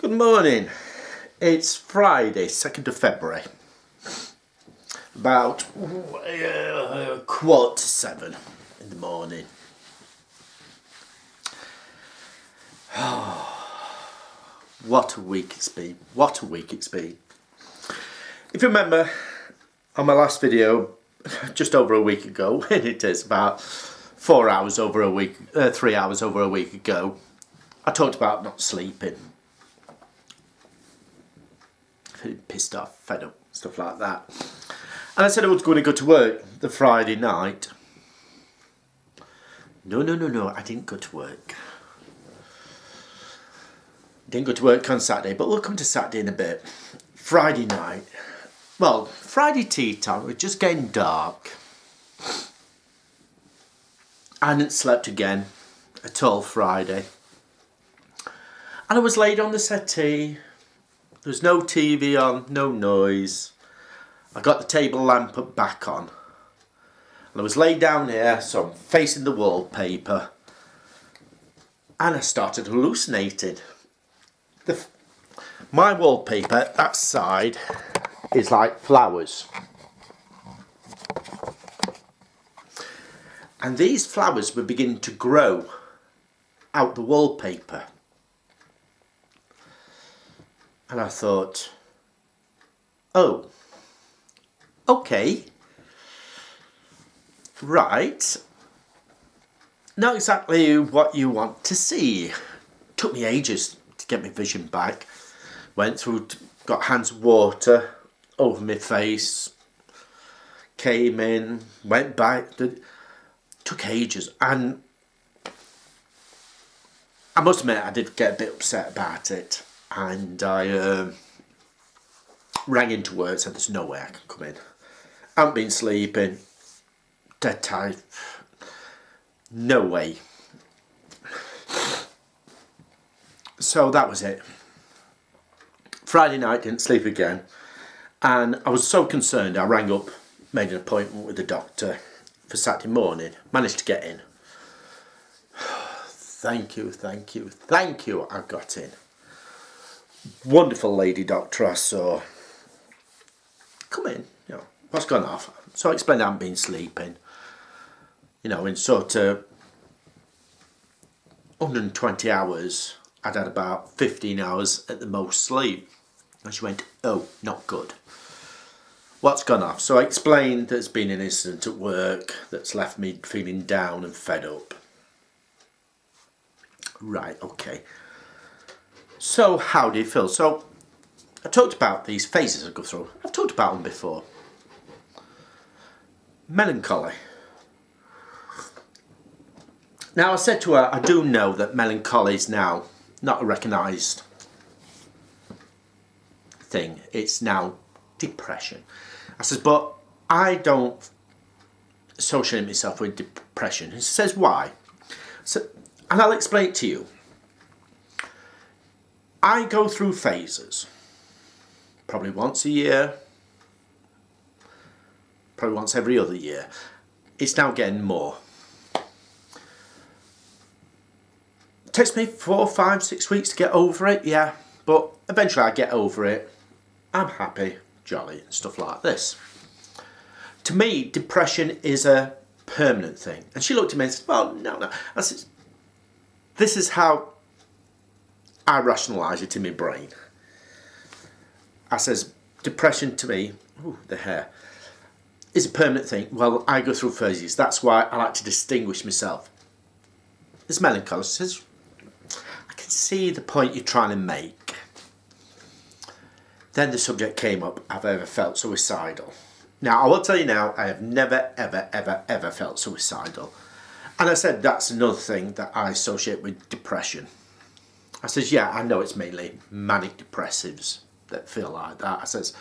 Good morning. It's Friday, 2nd of February. About 7:15 in the morning. What a week it's been. What a week it's been. If you remember, on my last video, just over a week ago, and it is about 4 hours over a week, 3 hours over a week ago, I talked about not sleeping. Pissed off, fed up, stuff like that. And I said I was going to go to work the Friday night. No, I didn't go to work. Didn't go to work on Saturday, but we'll come to Saturday in a bit. Friday night. Well, Friday tea time, it was just getting dark. I hadn't slept again at all Friday. And I was laid on the settee. There was no TV on, no noise. I got the table lamp back on. And I was laid down here, so I'm facing the wallpaper. And I started hallucinating. My wallpaper, that side, is like flowers. And these flowers were beginning to grow out the wallpaper. And I thought, oh, okay, right, not exactly what you want to see. Took me ages to get my vision back. Went through, got hands of water over my face, came in, went back, took ages, and I must admit I did get a bit upset about it. And I rang into work, said there's no way I can come in. I haven't been sleeping, dead tired, no way. So that was it. Friday night, didn't sleep again. And I was so concerned, I rang up, made an appointment with the doctor for Saturday morning, managed to get in. Thank you, I got in. Wonderful lady doctor I saw. Come in, you know, what's gone off? So I explained I haven't been sleeping. You know, in sort of 120 hours, I'd had about 15 hours at the most sleep. And she went, oh, not good. What's gone off? So I explained there's been an incident at work that's left me feeling down and fed up. Right, okay. So how do you feel? So I talked about these phases I go through. I've talked about them before. Melancholy. Now I said to her, I do know that melancholy is now not a recognised thing. It's now depression. I says, but I don't associate myself with depression. And she says, why? So, and I'll explain it to you. I go through phases, probably once a year, probably once every other year. It's now getting more. It takes me 4, 5, 6 weeks to get over it, yeah, but eventually I get over it. I'm happy, jolly, and stuff like this. To me, depression is a permanent thing. And she looked at me and said, well, no. I said, this is how I rationalise it in my brain. I says, depression to me, ooh, the hair, is a permanent thing. Well, I go through phases. That's why I like to distinguish myself. It's melancholy. She says, I can see the point you're trying to make. Then the subject came up, have I ever felt suicidal? Now, I will tell you now, I have never, ever felt suicidal. And I said, that's another thing that I associate with depression. I says, yeah, I know it's mainly manic depressives that feel like that. I says,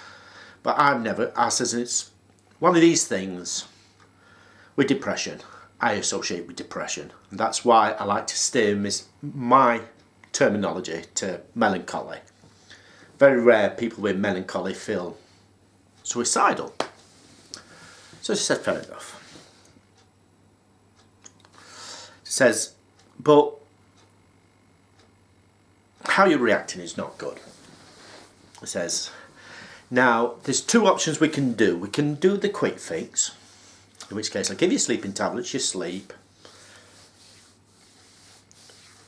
but I'm never, I says, it's one of these things with depression, I associate with depression. And that's why I like to steer my terminology to melancholy. Very rare people with melancholy feel suicidal. So she said, fair enough. She says, but how you're reacting is not good. It says, now there's two options we can do. We can do the quick fix, in which case I'll give you sleeping tablets, you sleep.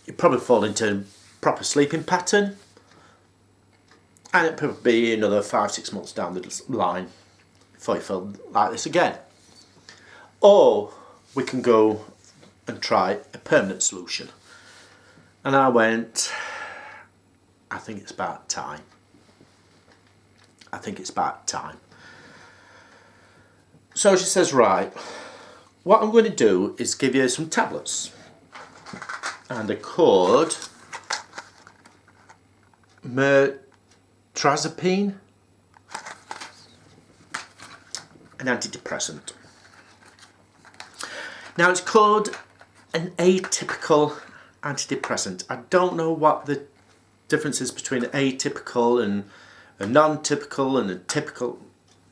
You probably fall into a proper sleeping pattern, and it'll probably be another 5-6 months down the line before you feel like this again. Or we can go and try a permanent solution. And I went, I think it's about time. I think it's about time. So she says, right, what I'm going to do is give you some tablets. And they're called mirtazapine, an antidepressant. Now it's called an atypical antidepressant. I don't know what the difference is between atypical and a non-typical and a typical,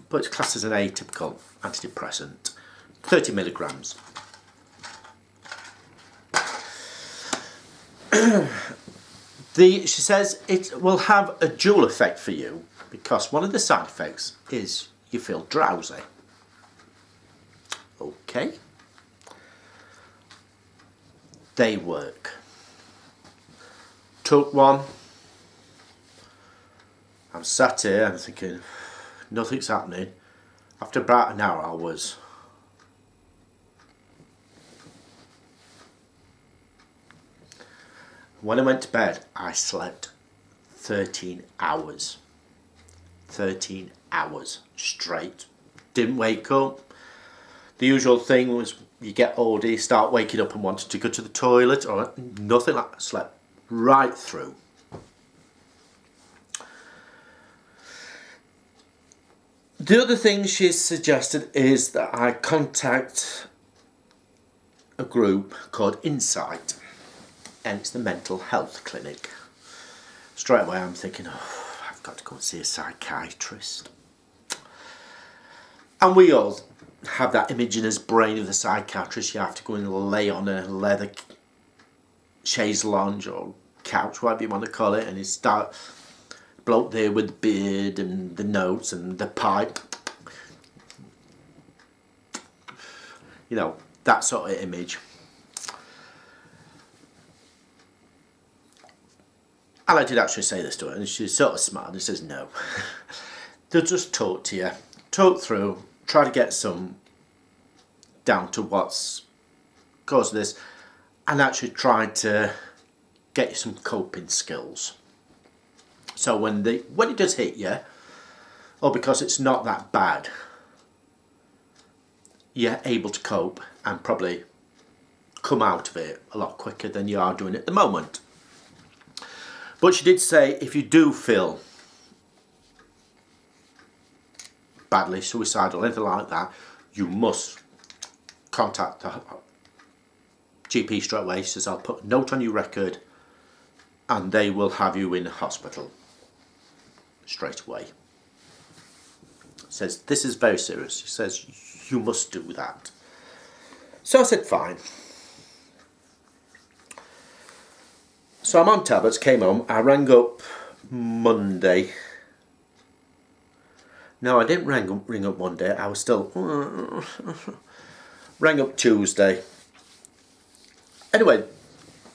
but it's classed as an atypical antidepressant. 30 milligrams. She says it will have a dual effect for you, because one of the side effects is you feel drowsy. Okay. They work. Took one. I'm sat here, I'm thinking, nothing's happening. After about an hour I was. When I went to bed, I slept 13 hours. 13 hours straight. Didn't wake up. The usual thing was you get older, you start waking up and wanting to go to the toilet, or nothing like that. Slept right through. The other thing she suggested is that I contact a group called Insight, and it's the mental health clinic. Straight away I'm thinking, oh, I've got to go and see a psychiatrist. And we all have that image in his brain of the psychiatrist. You have to go and lay on a leather chaise lounge or couch, whatever you want to call it, and you start bloke there with the beard and the notes and the pipe. You know, that sort of image. And I did actually say this to her, and she sort of smiled and says, no. They'll just talk to you, talk through, try to get some down to what's causing this, and actually try to get you some coping skills. So when it does hit you, or because it's not that bad, you're able to cope and probably come out of it a lot quicker than you are doing at the moment. But she did say if you do feel badly, suicidal, anything like that, you must contact the GP straight away. She says, I'll put a note on your record and they will have you in hospital straight away. Says, this is very serious. She says, you must do that. So I said, fine. So I'm on tablets, came home, I rang up Monday. No, I didn't ring up Monday, I was still... Rang up Tuesday. Anyway,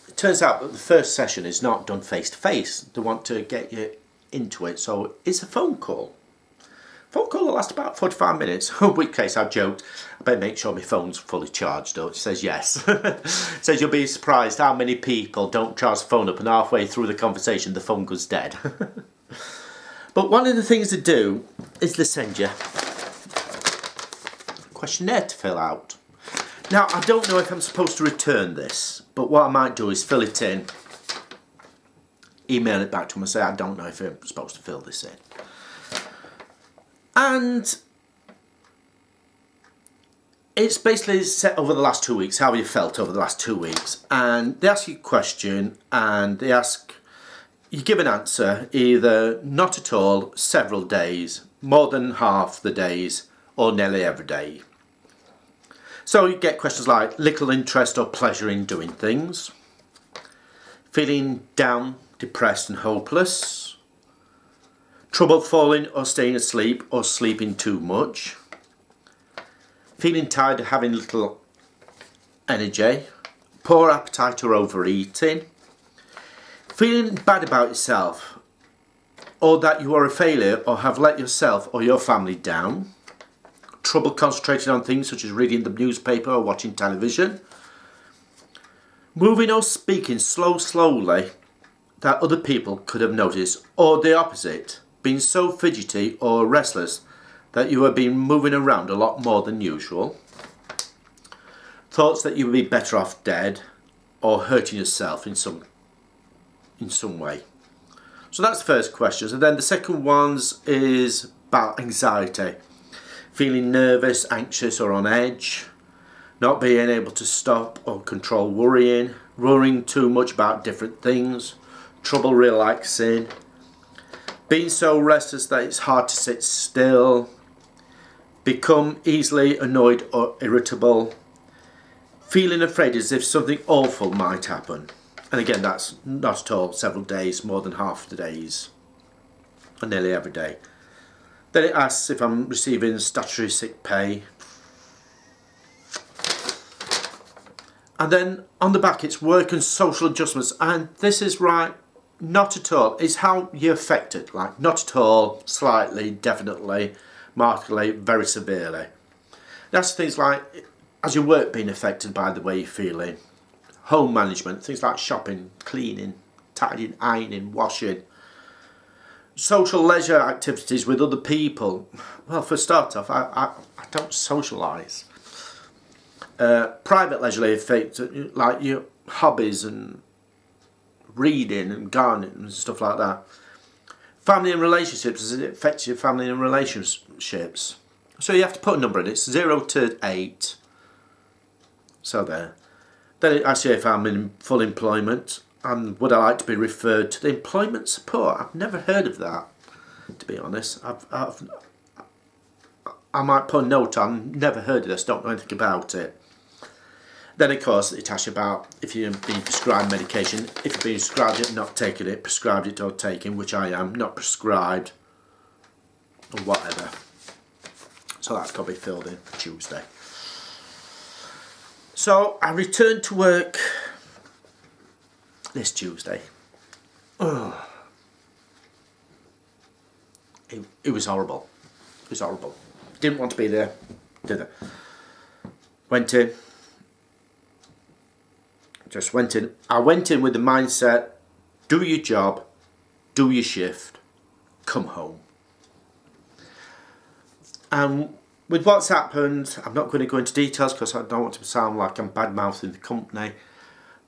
it turns out that the first session is not done face to face. They want to get you into it, so it's a phone call. Phone call will last about 45 minutes, in which case I joked, I better make sure my phone's fully charged up. She says yes. Says you'll be surprised how many people don't charge the phone up and halfway through the conversation the phone goes dead. But one of the things they do is they send you a questionnaire to fill out. Now I don't know if I'm supposed to return this, but what I might do is fill it in, email it back to them and say I don't know if I'm supposed to fill this in. And it's basically set over the last 2 weeks, how you felt over the last 2 weeks. And they ask you a question and you give an answer, either not at all, several days, more than half the days, or nearly every day. So you get questions like little interest or pleasure in doing things, feeling down depressed and hopeless, trouble falling or staying asleep or sleeping too much, feeling tired of having little energy, poor appetite or overeating, feeling bad about yourself or that you are a failure or have let yourself or your family down, trouble concentrating on things such as reading the newspaper or watching television, moving or speaking slowly that other people could have noticed, or the opposite, being so fidgety or restless that you have been moving around a lot more than usual, thoughts that you would be better off dead or hurting yourself in some way. So that's the first question. And then the second one is about anxiety, feeling nervous, anxious or on edge, not being able to stop or control worrying too much about different things, trouble relaxing, being so restless that it's hard to sit still, become easily annoyed or irritable, feeling afraid as if something awful might happen. And again, that's not at all several days, more than half the days, and nearly every day. Then it asks if I'm receiving statutory sick pay. And then on the back it's work and social adjustments, and this is right, not at all. It's how you're affected, like not at all, slightly, definitely, markedly, very severely. That's things like, as your work being affected by the way you're feeling, home management, things like shopping, cleaning, tidying, ironing, washing, social leisure activities with other people. Well, for a start off, I don't socialise. Private leisure effects, like your hobbies and reading and gardening and stuff like that. Family and relationships, does it affect your family and relationships? So you have to put a number in it. It's 0 to 8. So there. Then it asks you if I'm in full employment and would I like to be referred to the employment support. I've never heard of that, to be honest. I might put a note on, never heard of this, don't know anything about it. Then of course it asks you about if you're being prescribed medication, if you're being prescribed it, not taking it, prescribed it or taking, which I am, not prescribed, or whatever. So that's got to be filled in for Tuesday. So I returned to work this Tuesday. Oh. It was horrible. It was horrible. Didn't want to be there, did I? Went in. Just went in. I went in with the mindset, do your job, do your shift, come home. And with what's happened, I'm not going to go into details because I don't want to sound like I'm bad-mouthing the company,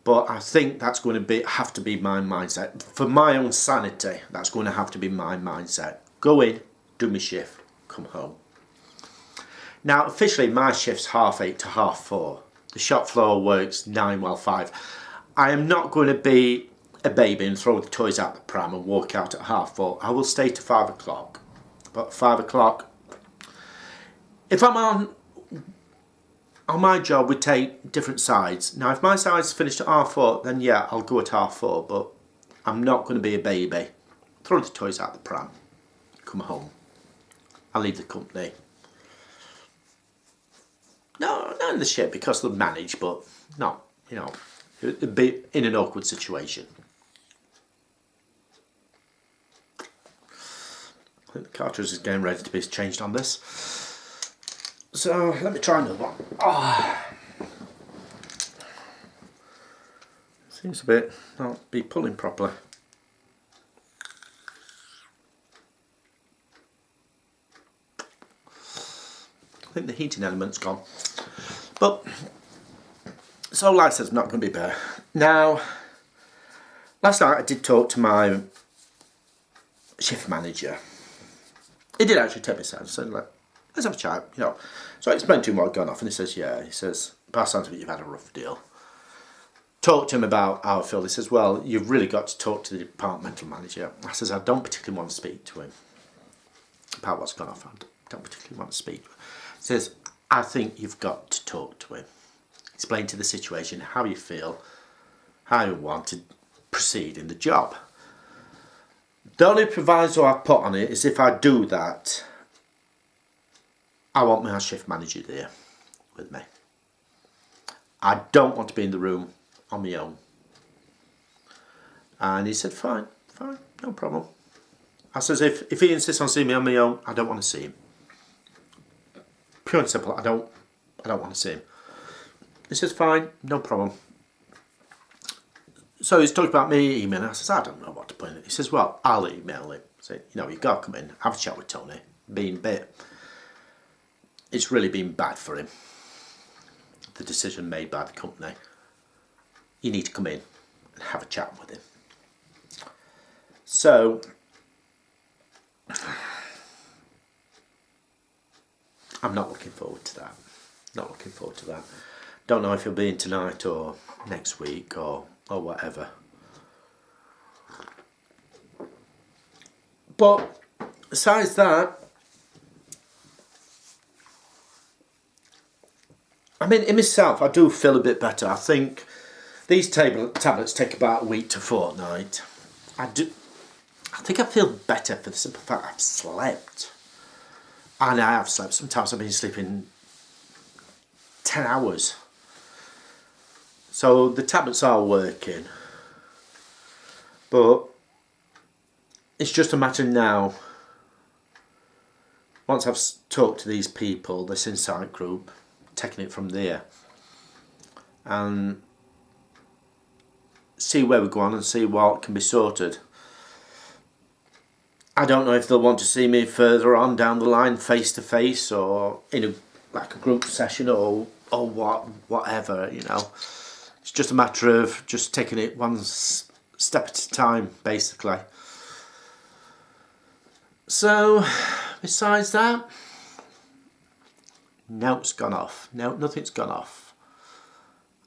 but I think that's going to have to be my mindset. For my own sanity, that's going to have to be my mindset. Go in, do my shift, come home. Now, officially, my shift's 8:30 to 4:30. The shop floor works 9 while 5. I am not going to be a baby and throw the toys out the pram and walk out at 4:30. I will stay to 5 o'clock. But 5 o'clock, if I'm on my job, we take different sides. Now, if my side's finished at 4:30, then yeah, I'll go at 4:30. But I'm not going to be a baby. Throw the toys out the pram. Come home. I'll leave the company. No, not in the ship because they'll manage, but not, it'd be in an awkward situation. I think the cartridge is getting ready to be changed on this. So let me try another one. Seems a bit not be pulling properly. I think the heating element's gone. But, so like I said, it's not going to be better. Now, last night I did talk to my shift manager. He did actually take me aside and said, let's have a chat, So I explained to him what had gone off, and he says, yeah, by the sounds of it, you've had a rough deal. Talked to him about how I feel. He says, well, you've really got to talk to the departmental manager. I says, I don't particularly want to speak to him about what's gone off. I don't particularly want to speak to him. He says, I think you've got to talk to him. Explain to the situation how you feel, how you want to proceed in the job. The only proviso I put on it is if I do that, I want my shift manager there with me. I don't want to be in the room on my own. And he said, fine, no problem. I says, if he insists on seeing me on my own, I don't want to see him. Pure and simple, I don't want to see him. He says, fine, no problem. So he's talking about me emailing. I says, I don't know what to put in it. He says, well, I'll email him. I say, you've got to come in, have a chat with Tony. It's really been bad for him. The decision made by the company. You need to come in and have a chat with him. So, I'm not looking forward to that. Not looking forward to that. Don't know if he'll be in tonight or next week or whatever. But besides that, I mean, in myself, I do feel a bit better. I think these tablets take about a week to fortnight. I think I feel better for the simple fact I've slept. And I have slept. Sometimes I've been sleeping 10 hours. So the tablets are working. But it's just a matter now, once I've talked to these people, this insight group, taking it from there and see where we go on and see what can be sorted. I don't know if they'll want to see me further on down the line, face to face, or in a group session, or whatever. It's just a matter of just taking it one step at a time, basically. So besides that, no, it's gone off. No, nothing's gone off.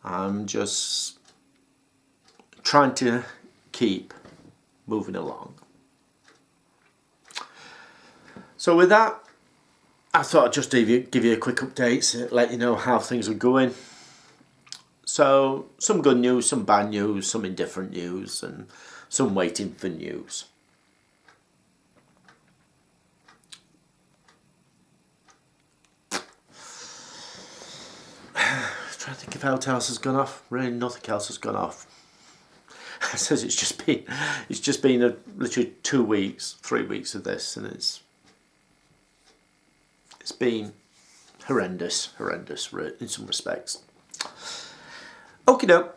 I'm just trying to keep moving along. So with that, I thought I'd just give you a quick update, let you know how things are going. So some good news, some bad news, some indifferent news, and some waiting for news. Trying to think if anything else has gone off. Really, nothing else has gone off. I says it's just been literally 2 weeks, 3 weeks of this, and it's been horrendous in some respects. Okie doke.